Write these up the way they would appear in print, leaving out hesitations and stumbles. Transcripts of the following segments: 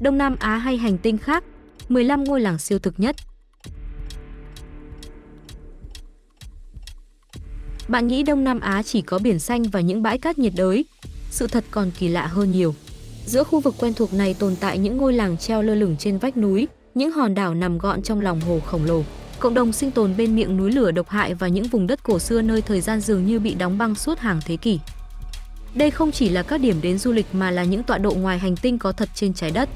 Đông Nam Á hay hành tinh khác, 15 ngôi làng siêu thực nhất. Bạn nghĩ Đông Nam Á chỉ có biển xanh và những bãi cát nhiệt đới? Sự thật còn kỳ lạ hơn nhiều. Giữa khu vực quen thuộc này tồn tại những ngôi làng treo lơ lửng trên vách núi, những hòn đảo nằm gọn trong lòng hồ khổng lồ, cộng đồng sinh tồn bên miệng núi lửa độc hại và những vùng đất cổ xưa nơi thời gian dường như bị đóng băng suốt hàng thế kỷ. Đây không chỉ là các điểm đến du lịch mà là những tọa độ ngoài hành tinh có thật trên trái đất.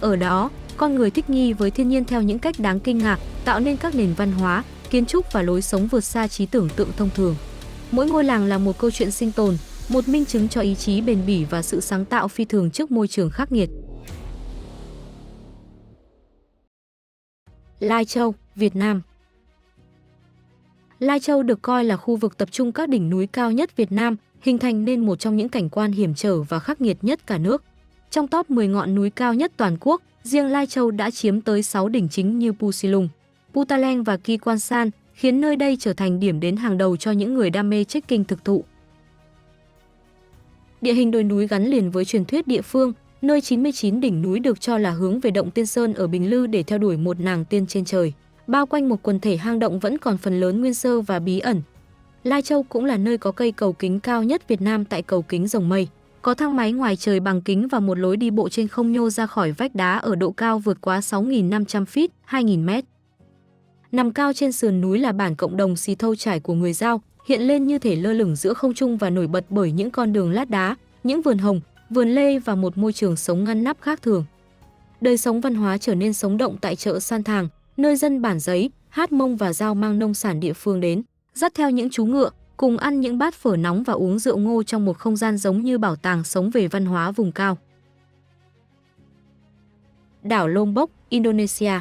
Ở đó, con người thích nghi với thiên nhiên theo những cách đáng kinh ngạc, tạo nên các nền văn hóa, kiến trúc và lối sống vượt xa trí tưởng tượng thông thường. Mỗi ngôi làng là một câu chuyện sinh tồn, một minh chứng cho ý chí bền bỉ và sự sáng tạo phi thường trước môi trường khắc nghiệt. Lai Châu, Việt Nam. Lai Châu được coi là khu vực tập trung các đỉnh núi cao nhất Việt Nam, hình thành nên một trong những cảnh quan hiểm trở và khắc nghiệt nhất cả nước. Trong top 10 ngọn núi cao nhất toàn quốc, riêng Lai Châu đã chiếm tới 6 đỉnh chính như Pu Silung, Putaleng và Ki Quan San, khiến nơi đây trở thành điểm đến hàng đầu cho những người đam mê trekking thực thụ. Địa hình đồi núi gắn liền với truyền thuyết địa phương, nơi 99 đỉnh núi được cho là hướng về động Tiên Sơn ở Bình Lư để theo đuổi một nàng tiên trên trời. Bao quanh một quần thể hang động vẫn còn phần lớn nguyên sơ và bí ẩn. Lai Châu cũng là nơi có cây cầu kính cao nhất Việt Nam tại cầu kính Rồng Mây. Có thang máy ngoài trời bằng kính và một lối đi bộ trên không nhô ra khỏi vách đá ở độ cao vượt quá 6.500 feet, 2.000 mét. Nằm cao trên sườn núi là bản cộng đồng Xì Thâu Trải của người Dao, hiện lên như thể lơ lửng giữa không trung và nổi bật bởi những con đường lát đá, những vườn hồng, vườn lê và một môi trường sống ngăn nắp khác thường. Đời sống văn hóa trở nên sống động tại chợ San Thàng, nơi dân bản Giấy, hát Mông và Dao mang nông sản địa phương đến, dắt theo những chú ngựa, cùng ăn những bát phở nóng và uống rượu ngô trong một không gian giống như bảo tàng sống về văn hóa vùng cao. Đảo Lombok, Indonesia.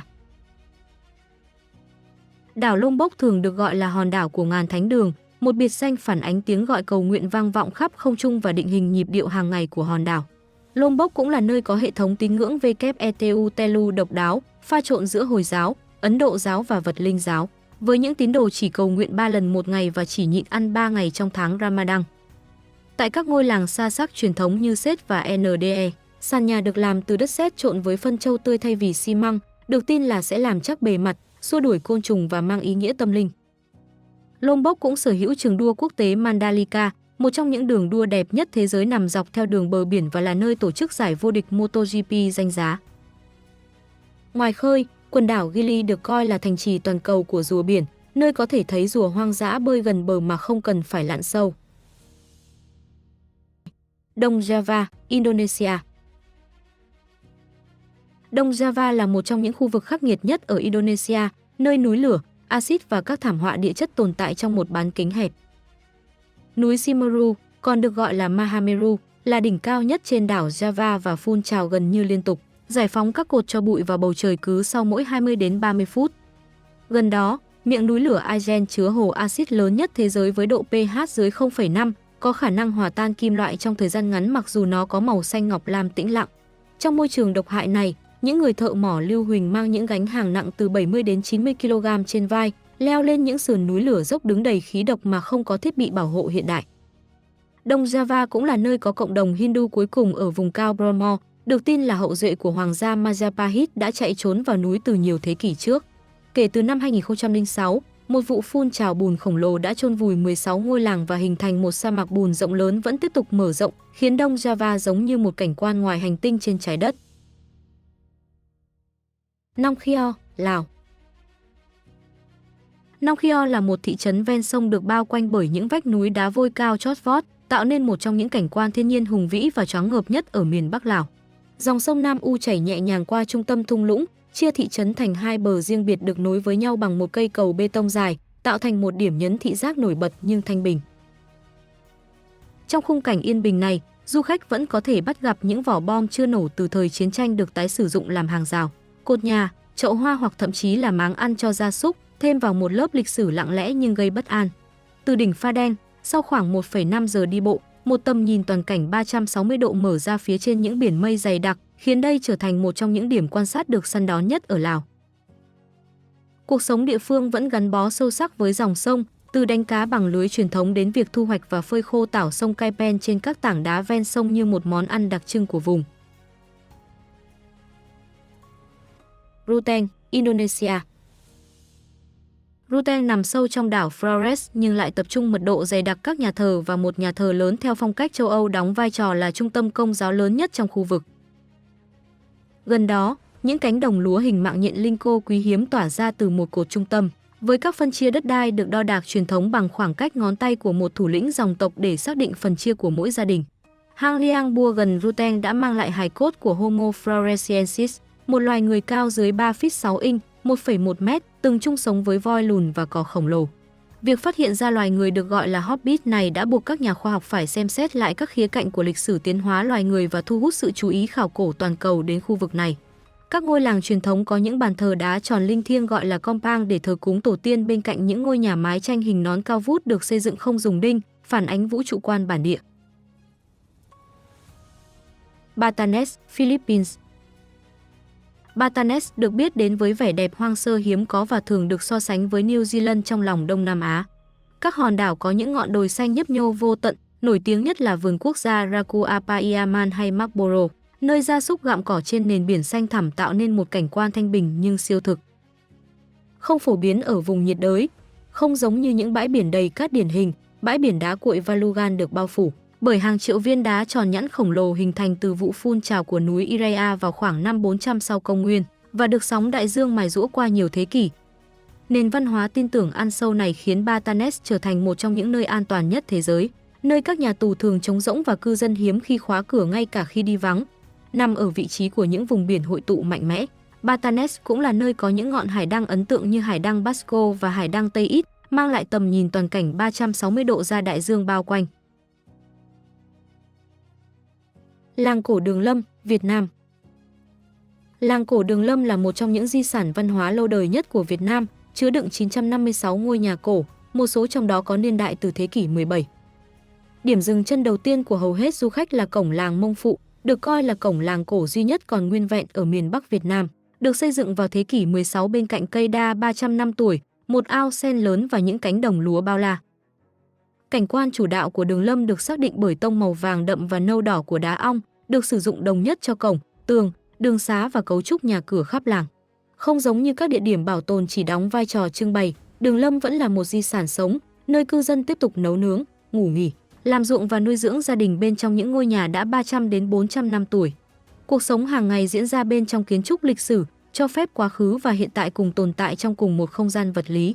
Đảo Lombok thường được gọi là hòn đảo của ngàn thánh đường, một biệt danh phản ánh tiếng gọi cầu nguyện vang vọng khắp không trung và định hình nhịp điệu hàng ngày của hòn đảo. Lombok cũng là nơi có hệ thống tín ngưỡng WETU Telu độc đáo, pha trộn giữa Hồi giáo, Ấn Độ giáo và Vật Linh giáo, với những tín đồ chỉ cầu nguyện 3 lần một ngày và chỉ nhịn ăn 3 ngày trong tháng Ramadan. Tại các ngôi làng sa sắc truyền thống như Sét và NDE, sàn nhà được làm từ đất sét trộn với phân trâu tươi thay vì xi măng, được tin là sẽ làm chắc bề mặt, xua đuổi côn trùng và mang ý nghĩa tâm linh. Lombok cũng sở hữu trường đua quốc tế Mandalika, một trong những đường đua đẹp nhất thế giới nằm dọc theo đường bờ biển và là nơi tổ chức giải vô địch MotoGP danh giá. Ngoài khơi, quần đảo Gili được coi là thành trì toàn cầu của rùa biển, nơi có thể thấy rùa hoang dã bơi gần bờ mà không cần phải lặn sâu. Đông Java, Indonesia. Đông Java là một trong những khu vực khắc nghiệt nhất ở Indonesia, nơi núi lửa, axit và các thảm họa địa chất tồn tại trong một bán kính hẹp. Núi Semeru, còn được gọi là Mahameru, là đỉnh cao nhất trên đảo Java và phun trào gần như liên tục, giải phóng các cột tro bụi vào bầu trời cứ sau mỗi 20 đến 30 phút. Gần đó, miệng núi lửa Aizen chứa hồ axit lớn nhất thế giới với độ pH dưới 0,5, có khả năng hòa tan kim loại trong thời gian ngắn mặc dù nó có màu xanh ngọc lam tĩnh lặng. Trong môi trường độc hại này, những người thợ mỏ lưu huỳnh mang những gánh hàng nặng từ 70 đến 90 kg trên vai, leo lên những sườn núi lửa dốc đứng đầy khí độc mà không có thiết bị bảo hộ hiện đại. Đông Java cũng là nơi có cộng đồng Hindu cuối cùng ở vùng cao Bromo, được tin là hậu duệ của hoàng gia Majapahit đã chạy trốn vào núi từ nhiều thế kỷ trước. Kể từ năm 2006, một vụ phun trào bùn khổng lồ đã chôn vùi 16 ngôi làng và hình thành một sa mạc bùn rộng lớn vẫn tiếp tục mở rộng, khiến Đông Java giống như một cảnh quan ngoài hành tinh trên trái đất. Nong Khio, Lào. Nong Khio là một thị trấn ven sông được bao quanh bởi những vách núi đá vôi cao chót vót, tạo nên một trong những cảnh quan thiên nhiên hùng vĩ và choáng ngợp nhất ở miền Bắc Lào. Dòng sông Nam U chảy nhẹ nhàng qua trung tâm thung lũng, chia thị trấn thành hai bờ riêng biệt được nối với nhau bằng một cây cầu bê tông dài, tạo thành một điểm nhấn thị giác nổi bật nhưng thanh bình. Trong khung cảnh yên bình này, du khách vẫn có thể bắt gặp những vỏ bom chưa nổ từ thời chiến tranh được tái sử dụng làm hàng rào, cột nhà, chậu hoa hoặc thậm chí là máng ăn cho gia súc, thêm vào một lớp lịch sử lặng lẽ nhưng gây bất an. Từ đỉnh Pha Đen, sau khoảng 1,5 giờ đi bộ, một tầm nhìn toàn cảnh 360 độ mở ra phía trên những biển mây dày đặc, khiến đây trở thành một trong những điểm quan sát được săn đón nhất ở Lào. Cuộc sống địa phương vẫn gắn bó sâu sắc với dòng sông, từ đánh cá bằng lưới truyền thống đến việc thu hoạch và phơi khô tảo sông Cai Pen trên các tảng đá ven sông như một món ăn đặc trưng của vùng. Ruteng, Indonesia. Ruteng nằm sâu trong đảo Flores nhưng lại tập trung mật độ dày đặc các nhà thờ và một nhà thờ lớn theo phong cách châu Âu đóng vai trò là trung tâm công giáo lớn nhất trong khu vực. Gần đó, những cánh đồng lúa hình mạng nhện Linco quý hiếm tỏa ra từ một cột trung tâm, với các phân chia đất đai được đo đạc truyền thống bằng khoảng cách ngón tay của một thủ lĩnh dòng tộc để xác định phần chia của mỗi gia đình. Hang Liang Bua gần Ruteng đã mang lại hài cốt của Homo floresiensis, một loài người cao dưới 3 feet 6 inch, 1,1 mét, từng chung sống với voi lùn và cò khổng lồ. Việc phát hiện ra loài người được gọi là Hobbit này đã buộc các nhà khoa học phải xem xét lại các khía cạnh của lịch sử tiến hóa loài người và thu hút sự chú ý khảo cổ toàn cầu đến khu vực này. Các ngôi làng truyền thống có những bàn thờ đá tròn linh thiêng gọi là compang để thờ cúng tổ tiên bên cạnh những ngôi nhà mái tranh hình nón cao vút được xây dựng không dùng đinh, phản ánh vũ trụ quan bản địa. Batanes, Philippines. Batanes được biết đến với vẻ đẹp hoang sơ hiếm có và thường được so sánh với New Zealand trong lòng Đông Nam Á. Các hòn đảo có những ngọn đồi xanh nhấp nhô vô tận, nổi tiếng nhất là vườn quốc gia Raku Apa-Iaman hay Marlborough, nơi gia súc gặm cỏ trên nền biển xanh thẳm tạo nên một cảnh quan thanh bình nhưng siêu thực. Không phổ biến ở vùng nhiệt đới, không giống như những bãi biển đầy cát điển hình, bãi biển đá cuội Valugan được bao phủ bởi hàng triệu viên đá tròn nhẵn khổng lồ hình thành từ vụ phun trào của núi Irea vào khoảng năm 400 sau công nguyên và được sóng đại dương mài giũa qua nhiều thế kỷ. Nền văn hóa tin tưởng ăn sâu này khiến Batanes trở thành một trong những nơi an toàn nhất thế giới, nơi các nhà tù thường trống rỗng và cư dân hiếm khi khóa cửa ngay cả khi đi vắng. Nằm ở vị trí của những vùng biển hội tụ mạnh mẽ, Batanes cũng là nơi có những ngọn hải đăng ấn tượng như hải đăng Basco và hải đăng Tây Ít, mang lại tầm nhìn toàn cảnh 360 độ ra đại dương bao quanh. Làng cổ Đường Lâm, Việt Nam. Làng cổ Đường Lâm là một trong những di sản văn hóa lâu đời nhất của Việt Nam, chứa đựng 956 ngôi nhà cổ, một số trong đó có niên đại từ thế kỷ 17. Điểm dừng chân đầu tiên của hầu hết du khách là cổng làng Mông Phụ, được coi là cổng làng cổ duy nhất còn nguyên vẹn ở miền Bắc Việt Nam, được xây dựng vào thế kỷ 16 bên cạnh cây đa 300 năm tuổi, một ao sen lớn và những cánh đồng lúa bao la. Cảnh quan chủ đạo của Đường Lâm được xác định bởi tông màu vàng đậm và nâu đỏ của đá ong, được sử dụng đồng nhất cho cổng, tường, đường xá và cấu trúc nhà cửa khắp làng. Không giống như các địa điểm bảo tồn chỉ đóng vai trò trưng bày, Đường Lâm vẫn là một di sản sống, nơi cư dân tiếp tục nấu nướng, ngủ nghỉ, làm ruộng và nuôi dưỡng gia đình bên trong những ngôi nhà đã 300 đến 400 năm tuổi. Cuộc sống hàng ngày diễn ra bên trong kiến trúc lịch sử, cho phép quá khứ và hiện tại cùng tồn tại trong cùng một không gian vật lý.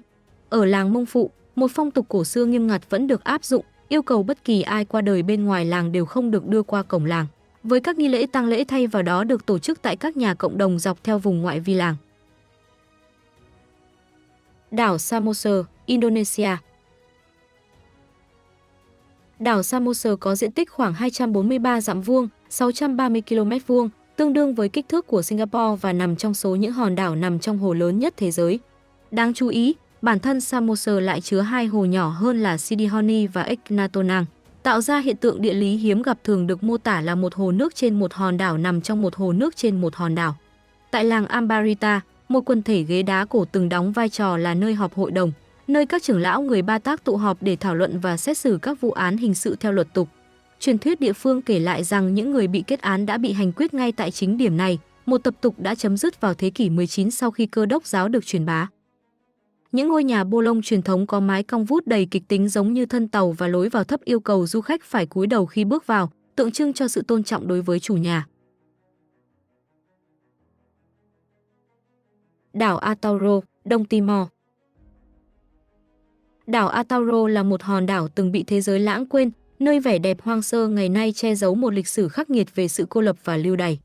Ở làng Mông Phụ, một phong tục cổ xưa nghiêm ngặt vẫn được áp dụng, yêu cầu bất kỳ ai qua đời bên ngoài làng đều không được đưa qua cổng làng, với các nghi lễ tang lễ thay vào đó được tổ chức tại các nhà cộng đồng dọc theo vùng ngoại vi làng. Đảo Samosir, Indonesia. Đảo Samosir có diện tích khoảng 243 dặm vuông, 630 km vuông, tương đương với kích thước của Singapore và nằm trong số những hòn đảo nằm trong hồ lớn nhất thế giới. Đáng chú ý, bản thân Samosir lại chứa hai hồ nhỏ hơn là Sidihoni và Eknatonang, tạo ra hiện tượng địa lý hiếm gặp thường được mô tả là một hồ nước trên một hòn đảo nằm trong một hồ nước trên một hòn đảo. Tại làng Ambarita, một quần thể ghế đá cổ từng đóng vai trò là nơi họp hội đồng, nơi các trưởng lão người Ba Tác tụ họp để thảo luận và xét xử các vụ án hình sự theo luật tục. Truyền thuyết địa phương kể lại rằng những người bị kết án đã bị hành quyết ngay tại chính điểm này, một tập tục đã chấm dứt vào thế kỷ 19 sau khi Cơ đốc giáo được truyền bá. Những ngôi nhà bô lông truyền thống có mái cong vút đầy kịch tính giống như thân tàu và lối vào thấp yêu cầu du khách phải cúi đầu khi bước vào, tượng trưng cho sự tôn trọng đối với chủ nhà. Đảo Atauro, Đông Timor. Đảo Atauro là một hòn đảo từng bị thế giới lãng quên, nơi vẻ đẹp hoang sơ ngày nay che giấu một lịch sử khắc nghiệt về sự cô lập và lưu đày.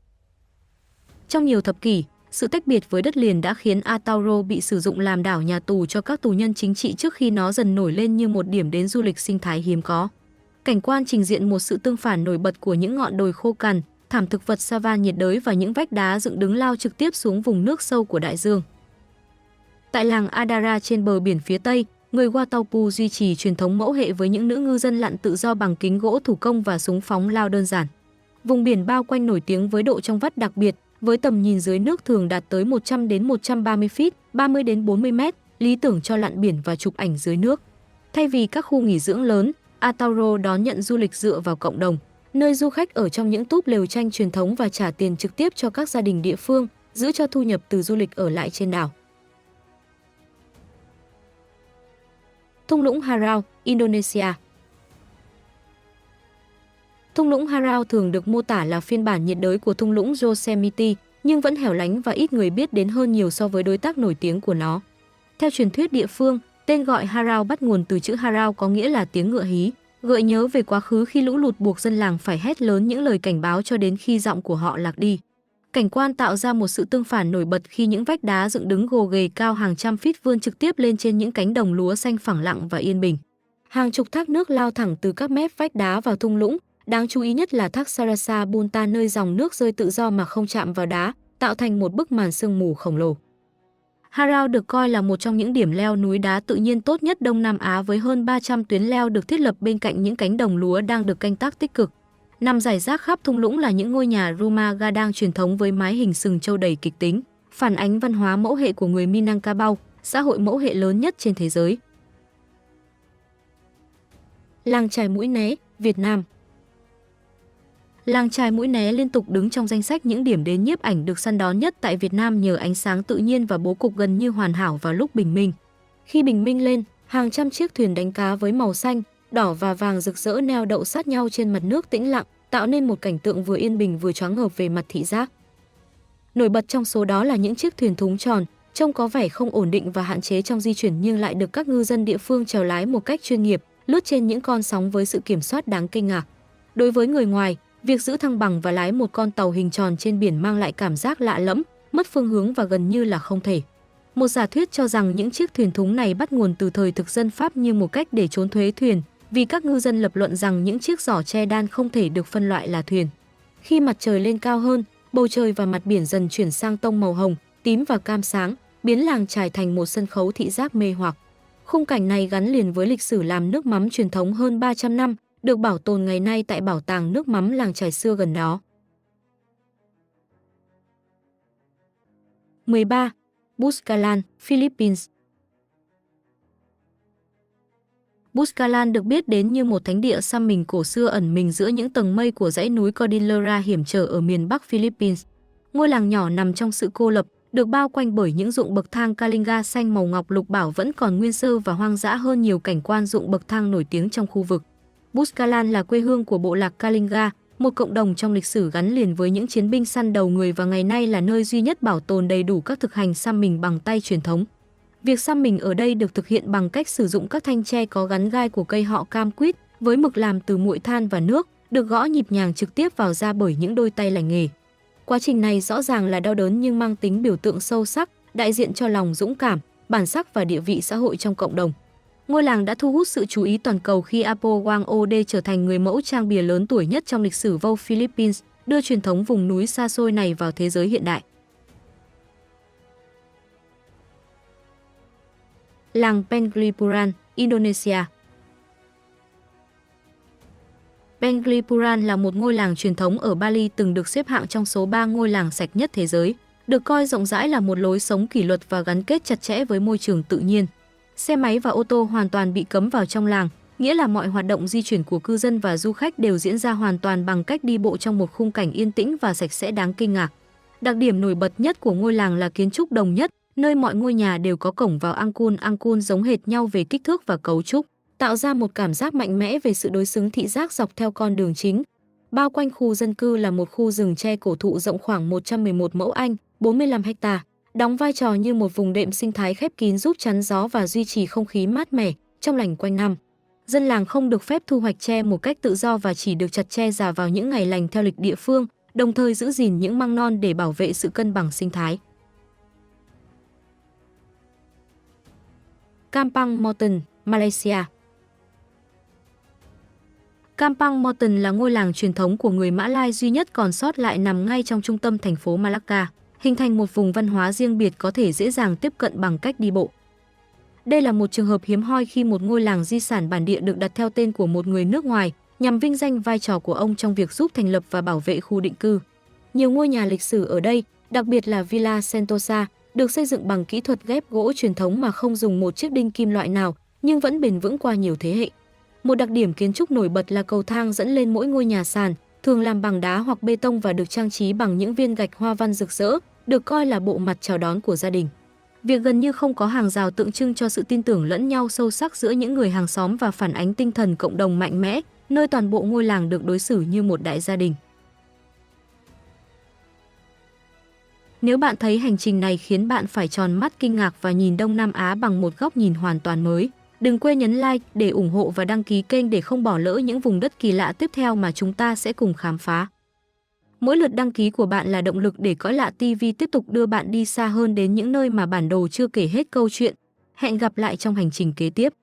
Trong nhiều thập kỷ, sự tách biệt với đất liền đã khiến Atauro bị sử dụng làm đảo nhà tù cho các tù nhân chính trị trước khi nó dần nổi lên như một điểm đến du lịch sinh thái hiếm có. Cảnh quan trình diện một sự tương phản nổi bật của những ngọn đồi khô cằn, thảm thực vật savan nhiệt đới và những vách đá dựng đứng lao trực tiếp xuống vùng nước sâu của đại dương. Tại làng Adara trên bờ biển phía Tây, người Wataupu duy trì truyền thống mẫu hệ với những nữ ngư dân lặn tự do bằng kính gỗ thủ công và súng phóng lao đơn giản. Vùng biển bao quanh nổi tiếng với độ trong vắt đặc biệt, với tầm nhìn dưới nước thường đạt tới 100 đến 130 feet, 30 đến 40 mét, lý tưởng cho lặn biển và chụp ảnh dưới nước. Thay vì các khu nghỉ dưỡng lớn, Atauro đón nhận du lịch dựa vào cộng đồng, nơi du khách ở trong những túp lều tranh truyền thống và trả tiền trực tiếp cho các gia đình địa phương, giữ cho thu nhập từ du lịch ở lại trên đảo. Thung lũng Harau, Indonesia. Thung lũng Harau thường được mô tả là phiên bản nhiệt đới của thung lũng Yosemite, nhưng vẫn hẻo lánh và ít người biết đến hơn nhiều so với đối tác nổi tiếng của nó. Theo truyền thuyết địa phương, tên gọi Harau bắt nguồn từ chữ Harau có nghĩa là tiếng ngựa hí, gợi nhớ về quá khứ khi lũ lụt buộc dân làng phải hét lớn những lời cảnh báo cho đến khi giọng của họ lạc đi. Cảnh quan tạo ra một sự tương phản nổi bật khi những vách đá dựng đứng gồ ghề cao hàng trăm feet vươn trực tiếp lên trên những cánh đồng lúa xanh phẳng lặng và yên bình. Hàng chục thác nước lao thẳng từ các mép vách đá vào thung lũng, đáng chú ý nhất là thác Sarasa Bunta nơi dòng nước rơi tự do mà không chạm vào đá, tạo thành một bức màn sương mù khổng lồ. Harau được coi là một trong những điểm leo núi đá tự nhiên tốt nhất Đông Nam Á với hơn 300 tuyến leo được thiết lập bên cạnh những cánh đồng lúa đang được canh tác tích cực. Nằm rải rác khắp thung lũng là những ngôi nhà rumah gadang truyền thống với mái hình sừng trâu đầy kịch tính, phản ánh văn hóa mẫu hệ của người Minangkabau, xã hội mẫu hệ lớn nhất trên thế giới. Làng chài Mũi Né, Việt Nam. Làng chài Mũi Né liên tục đứng trong danh sách những điểm đến nhiếp ảnh được săn đón nhất tại Việt Nam nhờ ánh sáng tự nhiên và bố cục gần như hoàn hảo vào lúc bình minh. Khi bình minh lên, hàng trăm chiếc thuyền đánh cá với màu xanh, đỏ và vàng rực rỡ neo đậu sát nhau trên mặt nước tĩnh lặng, tạo nên một cảnh tượng vừa yên bình vừa choáng ngợp về mặt thị giác. Nổi bật trong số đó là những chiếc thuyền thúng tròn, trông có vẻ không ổn định và hạn chế trong di chuyển nhưng lại được các ngư dân địa phương chèo lái một cách chuyên nghiệp, lướt trên những con sóng với sự kiểm soát đáng kinh ngạc. Đối với người ngoài, việc giữ thăng bằng và lái một con tàu hình tròn trên biển mang lại cảm giác lạ lẫm, mất phương hướng và gần như là không thể. Một giả thuyết cho rằng những chiếc thuyền thúng này bắt nguồn từ thời thực dân Pháp như một cách để trốn thuế thuyền, vì các ngư dân lập luận rằng những chiếc giỏ che đan không thể được phân loại là thuyền. Khi mặt trời lên cao hơn, bầu trời và mặt biển dần chuyển sang tông màu hồng, tím và cam sáng, biến làng chài thành một sân khấu thị giác mê hoặc. Khung cảnh này gắn liền với lịch sử làm nước mắm truyền thống hơn 300 năm, được bảo tồn ngày nay tại bảo tàng nước mắm làng chài xưa gần đó. 13. Buscalan, Philippines. Buscalan được biết đến như một thánh địa xăm mình cổ xưa ẩn mình giữa những tầng mây của dãy núi Cordillera hiểm trở ở miền Bắc Philippines. Ngôi làng nhỏ nằm trong sự cô lập, được bao quanh bởi những ruộng bậc thang Kalinga xanh màu ngọc lục bảo vẫn còn nguyên sơ và hoang dã hơn nhiều cảnh quan ruộng bậc thang nổi tiếng trong khu vực. Buscalan là quê hương của bộ lạc Kalinga, một cộng đồng trong lịch sử gắn liền với những chiến binh săn đầu người và ngày nay là nơi duy nhất bảo tồn đầy đủ các thực hành xăm mình bằng tay truyền thống. Việc xăm mình ở đây được thực hiện bằng cách sử dụng các thanh tre có gắn gai của cây họ cam quýt với mực làm từ muội than và nước, được gõ nhịp nhàng trực tiếp vào da bởi những đôi tay lành nghề. Quá trình này rõ ràng là đau đớn nhưng mang tính biểu tượng sâu sắc, đại diện cho lòng dũng cảm, bản sắc và địa vị xã hội trong cộng đồng. Ngôi làng đã thu hút sự chú ý toàn cầu khi Apo Wang Ode trở thành người mẫu trang bìa lớn tuổi nhất trong lịch sử Vogue Philippines, đưa truyền thống vùng núi xa xôi này vào thế giới hiện đại. Làng Penglipuran, Indonesia. Penglipuran là một ngôi làng truyền thống ở Bali từng được xếp hạng trong số 3 ngôi làng sạch nhất thế giới, được coi rộng rãi là một lối sống kỷ luật và gắn kết chặt chẽ với môi trường tự nhiên. Xe máy và ô tô hoàn toàn bị cấm vào trong làng, nghĩa là mọi hoạt động di chuyển của cư dân và du khách đều diễn ra hoàn toàn bằng cách đi bộ trong một khung cảnh yên tĩnh và sạch sẽ đáng kinh ngạc. Đặc điểm nổi bật nhất của ngôi làng là kiến trúc đồng nhất, nơi mọi ngôi nhà đều có cổng vào angkun giống hệt nhau về kích thước và cấu trúc, tạo ra một cảm giác mạnh mẽ về sự đối xứng thị giác dọc theo con đường chính. Bao quanh khu dân cư là một khu rừng tre cổ thụ rộng khoảng 111 mẫu Anh, 45 ha, đóng vai trò như một vùng đệm sinh thái khép kín giúp chắn gió và duy trì không khí mát mẻ, trong lành quanh năm. Dân làng không được phép thu hoạch tre một cách tự do và chỉ được chặt tre già vào những ngày lành theo lịch địa phương, đồng thời giữ gìn những măng non để bảo vệ sự cân bằng sinh thái. Kampang Mountain, Malaysia. Kampang Mountain là ngôi làng truyền thống của người Mã Lai duy nhất còn sót lại nằm ngay trong trung tâm thành phố Malacca, hình thành một vùng văn hóa riêng biệt có thể dễ dàng tiếp cận bằng cách đi bộ. Đây là một trường hợp hiếm hoi khi một ngôi làng di sản bản địa được đặt theo tên của một người nước ngoài, nhằm vinh danh vai trò của ông trong việc giúp thành lập và bảo vệ khu định cư. Nhiều ngôi nhà lịch sử ở đây, đặc biệt là Villa Sentosa, được xây dựng bằng kỹ thuật ghép gỗ truyền thống mà không dùng một chiếc đinh kim loại nào, nhưng vẫn bền vững qua nhiều thế hệ. Một đặc điểm kiến trúc nổi bật là cầu thang dẫn lên mỗi ngôi nhà sàn, thường làm bằng đá hoặc bê tông và được trang trí bằng những viên gạch hoa văn rực rỡ, được coi là bộ mặt chào đón của gia đình. Việc gần như không có hàng rào tượng trưng cho sự tin tưởng lẫn nhau sâu sắc giữa những người hàng xóm và phản ánh tinh thần cộng đồng mạnh mẽ, nơi toàn bộ ngôi làng được đối xử như một đại gia đình. Nếu bạn thấy hành trình này khiến bạn phải tròn mắt kinh ngạc và nhìn Đông Nam Á bằng một góc nhìn hoàn toàn mới, đừng quên nhấn like để ủng hộ và đăng ký kênh để không bỏ lỡ những vùng đất kỳ lạ tiếp theo mà chúng ta sẽ cùng khám phá. Mỗi lượt đăng ký của bạn là động lực để Cõi Lạ TV tiếp tục đưa bạn đi xa hơn đến những nơi mà bản đồ chưa kể hết câu chuyện. Hẹn gặp lại trong hành trình kế tiếp.